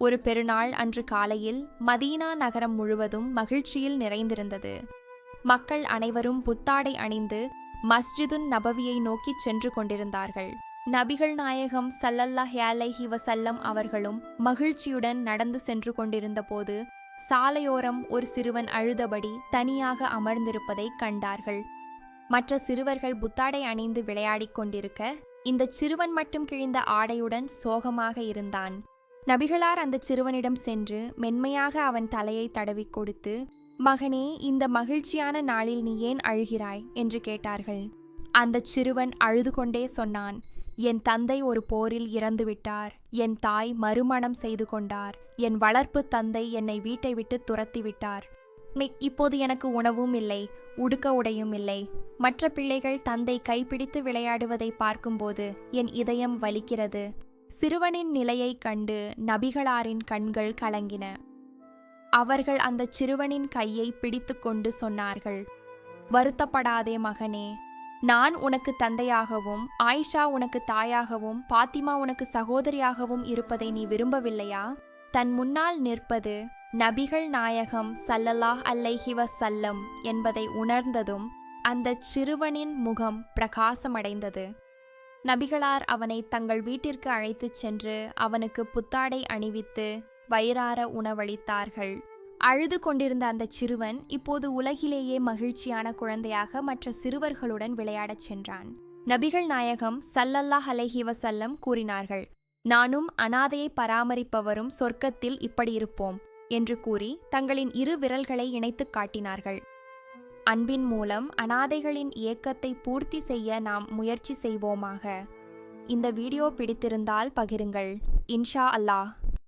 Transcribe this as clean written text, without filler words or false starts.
ஒரு பெருநாள் அன்று காலையில் மதீனா நகரம் முழுவதும் மகிழ்ச்சியில் நிறைந்திருந்தது. மக்கள் அனைவரும் புத்தாடை அணிந்து மஸ்ஜிதுன் நபவியை நோக்கிச் சென்று கொண்டிருந்தார்கள். நபிகள் நாயகம் ஸல்லல்லாஹு அலைஹி வஸல்லம் அவர்களும் மகிழ்ச்சியுடன் நடந்து சென்று கொண்டிருந்த போது சாலையோரம் ஒரு சிறுவன் அழுதபடி தனியாக அமர்ந்திருப்பதை கண்டார்கள். மற்ற சிறுவர்கள் புத்தாடை அணிந்து விளையாடிக் கொண்டிருக்க இந்த சிறுவன் மட்டும் கிழிந்த ஆடையுடன் சோகமாக இருந்தான். நபிகளார் அந்த சிறுவனிடம் சென்று மென்மையாக அவன் தலையை தடவி கொடுத்து, மகனே, இந்த மகிழ்ச்சியான நாளில் நீ ஏன் அழுகிறாய் என்று கேட்டார்கள். அந்த சிறுவன் அழுது கொண்டே சொன்னான், என் தந்தை ஒரு போரில் இறந்துவிட்டார், என் தாய் மறுமணம் செய்து கொண்டார், என் வளர்ப்பு தந்தை என்னை வீட்டை விட்டு துரத்திவிட்டார், இப்போது எனக்கு உணவும் இல்லை, உடுக்க உடையும் இல்லை. மற்ற பிள்ளைகள் தந்தை கைப்பிடித்து விளையாடுவதை பார்க்கும்போது என் இதயம் வலிக்கிறது. சிறுவனின் நிலையை கண்டு நபிகளாரின் கண்கள் கலங்கின. அவர்கள் அந்த சிறுவனின் கையை பிடித்து கொண்டு சொன்னார்கள், வருத்தப்படாதே மகனே, நான் உனக்கு தந்தையாகவும் ஆயிஷா உனக்கு தாயாகவும் பாத்திமா உனக்கு சகோதரியாகவும் இருப்பதை நீ விரும்பவில்லையா? தன் முன்னால் நிற்பது நபிகள் நாயகம் ஸல்லல்லாஹு அலைஹி வஸல்லம் என்பதை உணர்ந்ததும் அந்த சிறுவனின் முகம் பிரகாசமடைந்தது. நபிகளார் அவனை தங்கள் வீட்டிற்கு அழைத்துச் சென்று அவனுக்கு புத்தாடை அணிவித்து வயிறார உணவளித்தார்கள். அழுது கொண்டிருந்த அந்த சிறுவன் இப்போது உலகிலேயே மகிழ்ச்சியான குழந்தையாக மற்ற சிறுவர்களுடன் விளையாடச் சென்றான். நபிகள் நாயகம் ஸல்லல்லாஹு அலைஹி வஸல்லம் கூறினார்கள், நானும் அனாதையை பராமரிப்பவரும் சொர்க்கத்தில் இப்படி இருப்போம் என்று கூறி தங்களின் இரு விரல்களை இணைத்துக் காட்டினார்கள். அன்பின் மூலம் அனாதைகளின் ஏக்கத்தை பூர்த்தி செய்ய நாம் முயற்சி செய்வோமாக. இந்த வீடியோ பிடித்திருந்தால் பகிருங்கள். இன்ஷா அல்லாஹ்.